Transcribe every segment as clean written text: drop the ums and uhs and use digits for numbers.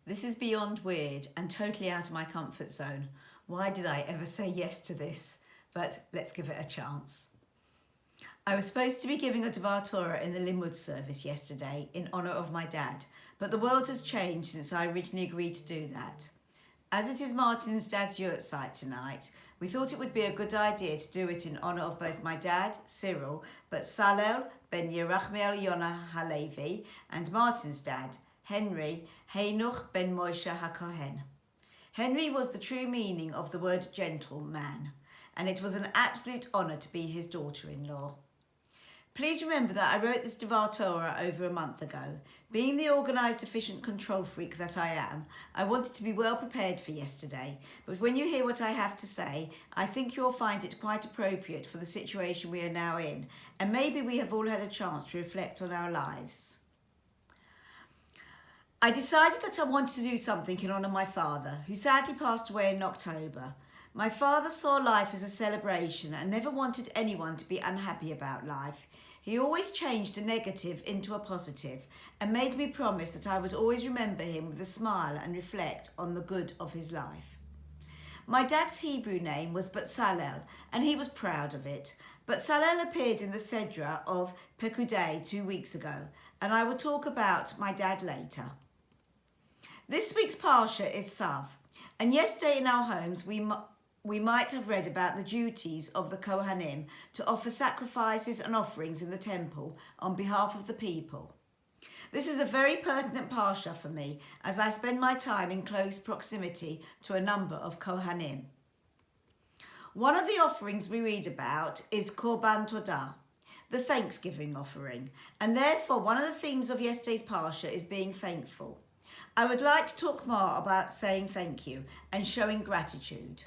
This is beyond weird and totally out of my comfort zone. Why did I ever say yes to this? But let's give it a chance. I was supposed to be giving a D'var Torah in the Limud service yesterday in honour of my dad, but the world has changed since I originally agreed to do that. As it is Martin's dad's yurtzeit tonight, we thought it would be a good idea to do it in honour of both my dad, Cyril, but Salel ben Yerachmiel Yonah Halevi, and Martin's dad, Henry Henoch ben Moshe HaKohen. Henry was the true meaning of the word gentleman, and it was an absolute honour to be his daughter-in-law. Please remember that I wrote this D'var Torah over a month ago. Being the organised, efficient control freak that I am, I wanted to be well prepared for yesterday, but when you hear what I have to say, I think you'll find it quite appropriate for the situation we are now in, and maybe we have all had a chance to reflect on our lives. I decided that I wanted to do something in honour of my father, who sadly passed away in October. My father saw life as a celebration and never wanted anyone to be unhappy about life. He always changed a negative into a positive and made me promise that I would always remember him with a smile and reflect on the good of his life. My dad's Hebrew name was Betzalel, and he was proud of it. Betzalel appeared in the Sedra of Pekudei 2 weeks ago, and I will talk about my dad later. This week's Parsha is Tzav, and yesterday in our homes we might have read about the duties of the Kohanim to offer sacrifices and offerings in the temple on behalf of the people. This is a very pertinent Parsha for me as I spend my time in close proximity to a number of Kohanim. One of the offerings we read about is Korban Todah, the Thanksgiving offering, and therefore one of the themes of yesterday's Parsha is being thankful. I would like to talk more about saying thank you and showing gratitude.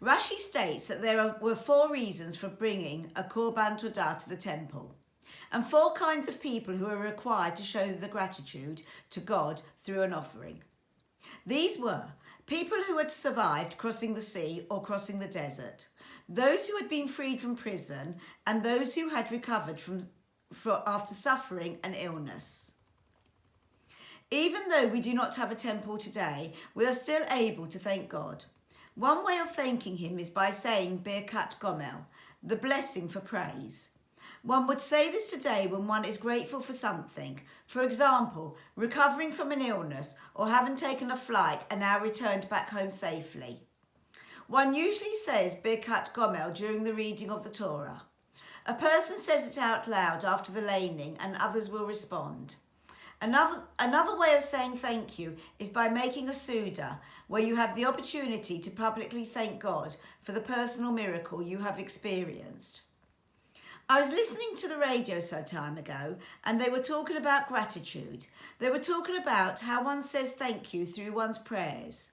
Rashi states that there were 4 reasons for bringing a Korban Todah to the temple, and 4 kinds of people who are required to show the gratitude to God through an offering. These were people who had survived crossing the sea or crossing the desert, those who had been freed from prison, and those who had recovered after suffering an illness. Even though we do not have a temple today, we are still able to thank God. One way of thanking him is by saying Birkat Gomel, the blessing for praise. One would say this today when one is grateful for something, for example, recovering from an illness or having taken a flight and now returned back home safely. One usually says Birkat Gomel during the reading of the Torah. A person says it out loud after the laning and others will respond. Another way of saying thank you is by making a Suda, where you have the opportunity to publicly thank God for the personal miracle you have experienced. I was listening to the radio some time ago and they were talking about gratitude. They were talking about how one says thank you through one's prayers.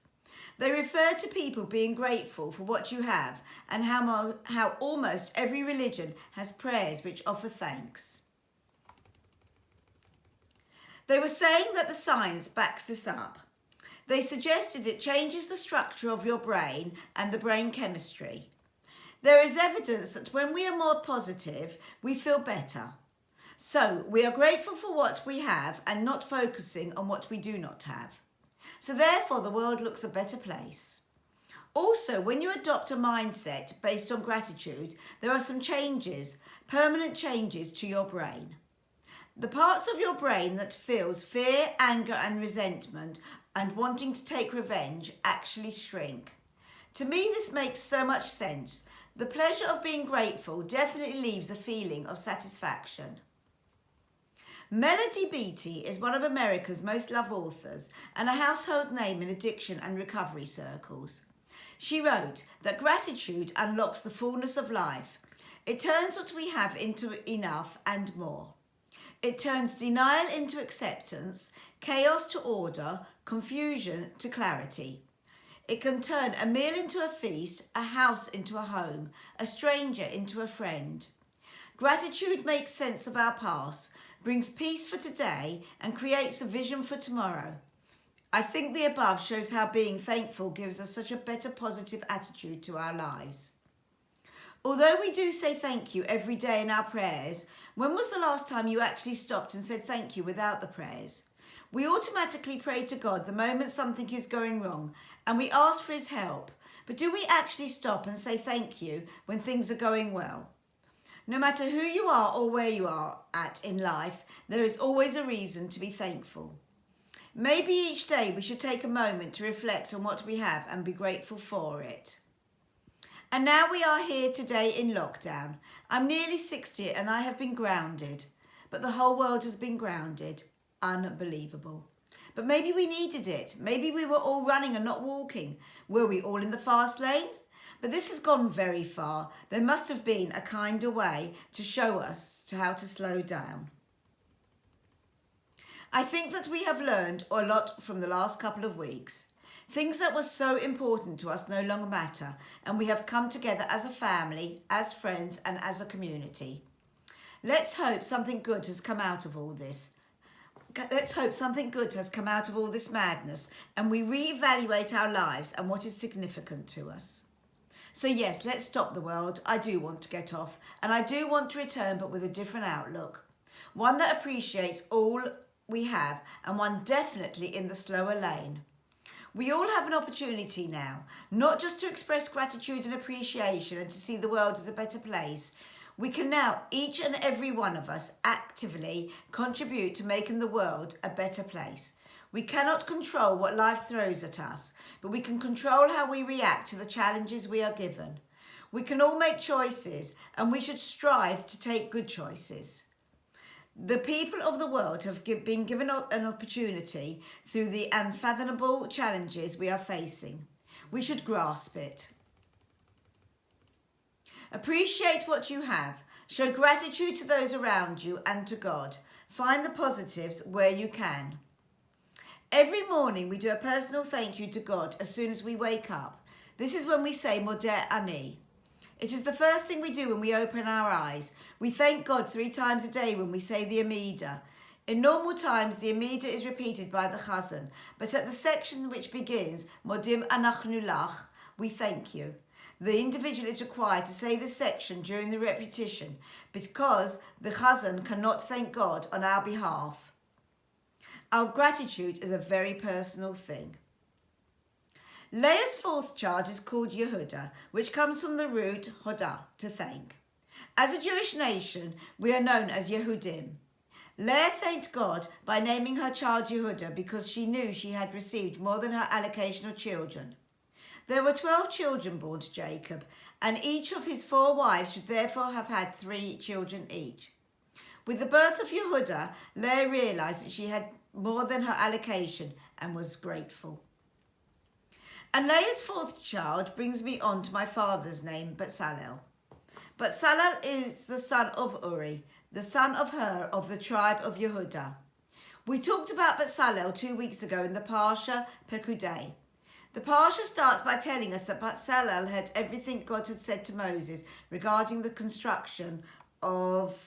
They referred to people being grateful for what you have and how almost every religion has prayers which offer thanks. They were saying that the science backs this up. They suggested it changes the structure of your brain and the brain chemistry. There is evidence that when we are more positive, we feel better. So we are grateful for what we have and not focusing on what we do not have. So therefore the world looks a better place. Also, when you adopt a mindset based on gratitude, there are some changes, permanent changes to your brain. The parts of your brain that feels fear, anger and resentment and wanting to take revenge actually shrink. To me, this makes so much sense. The pleasure of being grateful definitely leaves a feeling of satisfaction. Melody Beattie is one of America's most loved authors and a household name in addiction and recovery circles. She wrote that gratitude unlocks the fullness of life. It turns what we have into enough and more. It turns denial into acceptance, chaos to order, confusion to clarity. It can turn a meal into a feast, a house into a home, a stranger into a friend. Gratitude makes sense of our past, brings peace for today, and creates a vision for tomorrow. I think the above shows how being thankful gives us such a better positive attitude to our lives. Although we do say thank you every day in our prayers, when was the last time you actually stopped and said thank you without the prayers? We automatically pray to God the moment something is going wrong and we ask for his help. But do we actually stop and say thank you when things are going well? No matter who you are or where you are at in life, there is always a reason to be thankful. Maybe each day we should take a moment to reflect on what we have and be grateful for it. And now we are here today in lockdown. I'm nearly 60 and I have been grounded, but the whole world has been grounded. Unbelievable. But maybe we needed it. Maybe we were all running and not walking. Were we all in the fast lane? But this has gone very far. There must have been a kinder way to show us how to slow down. I think that we have learned a lot from the last couple of weeks. Things that were so important to us no longer matter, and we have come together as a family, as friends, and as a community. Let's hope something good has come out of all this. Let's hope something good has come out of all this madness, and we reevaluate our lives and what is significant to us. So yes, let's stop the world. I do want to get off, and I do want to return, but with a different outlook. One that appreciates all we have, and one definitely in the slower lane. We all have an opportunity now, not just to express gratitude and appreciation and to see the world as a better place. We can now, each and every one of us, actively contribute to making the world a better place. We cannot control what life throws at us, but we can control how we react to the challenges we are given. We can all make choices, and we should strive to take good choices. The people of the world have been given an opportunity through the unfathomable challenges we are facing. We should grasp it. Appreciate what you have. Show gratitude to those around you and to God. Find the positives where you can. Every morning we do a personal thank you to God as soon as we wake up. This is when we say Modeh Ani. It is the first thing we do when we open our eyes. We thank God 3 times a day when we say the Amidah. In normal times, the Amidah is repeated by the Chazan, but at the section which begins, Modim Anachnu Lach, we thank you. The individual is required to say this section during the repetition because the Chazan cannot thank God on our behalf. Our gratitude is a very personal thing. Leah's 4th child is called Yehuda, which comes from the root hodah, to thank. As a Jewish nation, we are known as Yehudim. Leah thanked God by naming her child Yehuda because she knew she had received more than her allocation of children. There were 12 children born to Jacob, and each of his 4 wives should therefore have had 3 children each. With the birth of Yehuda, Leah realized that she had more than her allocation and was grateful. And Leah's 4th child brings me on to my father's name, Bezalel. Bezalel is the son of Uri, the son of Hur of the tribe of Yehuda. We talked about Bezalel 2 weeks ago in the Parsha Pekudei. The Parsha starts by telling us that Bezalel had everything God had said to Moses regarding the construction of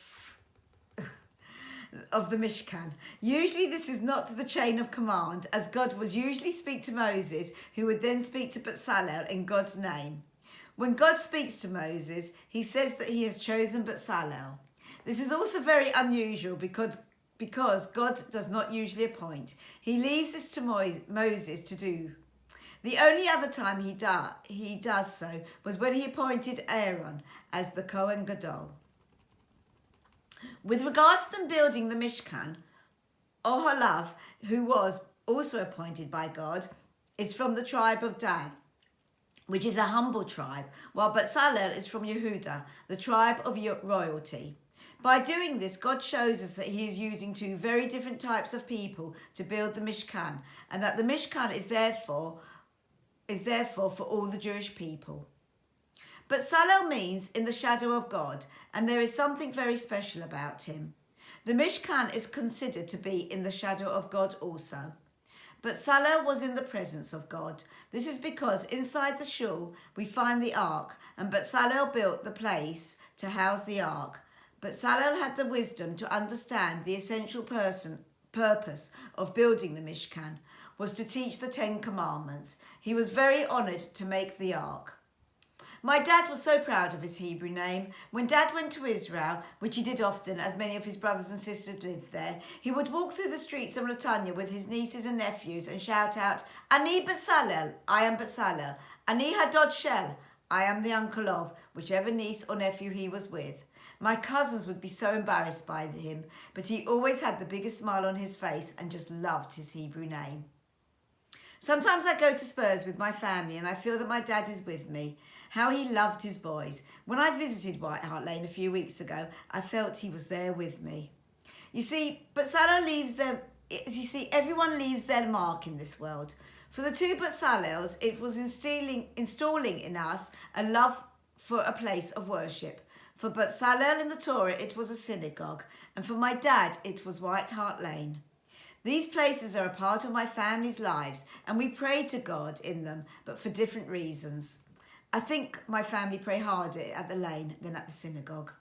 the Mishkan. Usually this is not the chain of command, as God would usually speak to Moses, who would then speak to Bezalel in God's name. When God speaks to Moses, he says that he has chosen Bezalel. This is also very unusual because God does not usually appoint. He leaves this to Moses to do. The only other time he does so was when he appointed Aaron as the Kohen Gadol. With regard to them building the Mishkan, Oholav, who was also appointed by God, is from the tribe of Dan, which is a humble tribe, while Bezalel is from Yehuda, the tribe of royalty. By doing this, God shows us that he is using 2 very different types of people to build the Mishkan, and that the Mishkan is therefore for all the Jewish people. Bezalel means in the shadow of God, and there is something very special about him. The Mishkan is considered to be in the shadow of God also. Bezalel was in the presence of God. This is because inside the shul we find the ark, and Bezalel built the place to house the ark. Bezalel had the wisdom to understand the essential purpose of building the Mishkan was to teach the 10 Commandments. He was very honoured to make the ark. My dad was so proud of his Hebrew name. When Dad went to Israel, which he did often as many of his brothers and sisters lived there, he would walk through the streets of Latanya with his nieces and nephews and shout out, Ani Bezalel, I am Bezalel. Ani Hadod Shel, I am the uncle of whichever niece or nephew he was with. My cousins would be so embarrassed by him, but he always had the biggest smile on his face and just loved his Hebrew name. Sometimes I go to Spurs with my family and I feel that my dad is with me. How he loved his boys. When I visited White Hart Lane a few weeks ago, I felt he was there with me. You see, everyone leaves their mark in this world. For the two Bezalels, it was installing in us a love for a place of worship. For Bezalel in the Torah, it was a synagogue, and for my dad, it was White Hart Lane. These places are a part of my family's lives, and we pray to God in them, but for different reasons. I think my family pray harder at the lane than at the synagogue.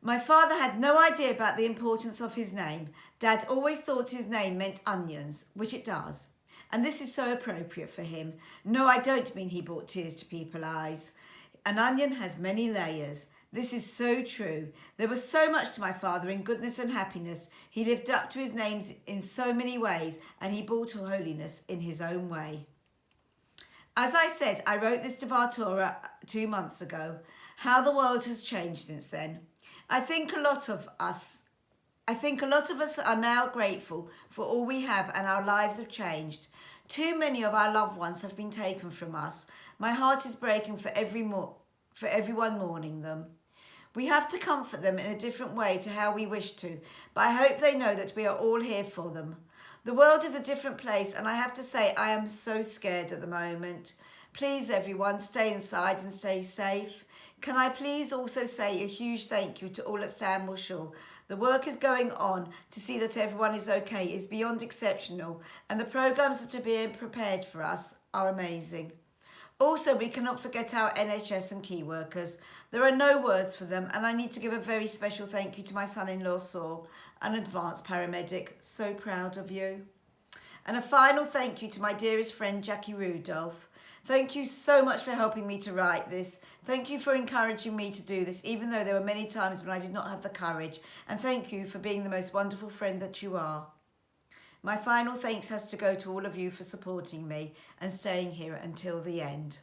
My father had no idea about the importance of his name. Dad always thought his name meant onions, which it does. And this is so appropriate for him. No, I don't mean he brought tears to people's eyes. An onion has many layers. This is so true. There was so much to my father in goodness and happiness. He lived up to his names in so many ways, and he brought holiness in his own way. As I said, I wrote this D'var Torah 2 months ago. How the world has changed since then. I think a lot of us are now grateful for all we have, and our lives have changed. Too many of our loved ones have been taken from us. My heart is breaking for everyone mourning them. We have to comfort them in a different way to how we wish to, but I hope they know that we are all here for them. The world is a different place, and I have to say I am so scared at the moment. Please everyone, stay inside and stay safe. Can I please also say a huge thank you to all at Stanmore Shul. The work is going on to see that everyone is okay is beyond exceptional, and the programmes that are being prepared for us are amazing. Also, we cannot forget our NHS and key workers. There are no words for them, and I need to give a very special thank you to my son-in-law Saul, an advanced paramedic. So proud of you. And a final thank you to my dearest friend Jackie Rudolph. Thank you so much for helping me to write this. Thank you for encouraging me to do this, even though there were many times when I did not have the courage. And thank you for being the most wonderful friend that you are. My final thanks has to go to all of you for supporting me and staying here until the end.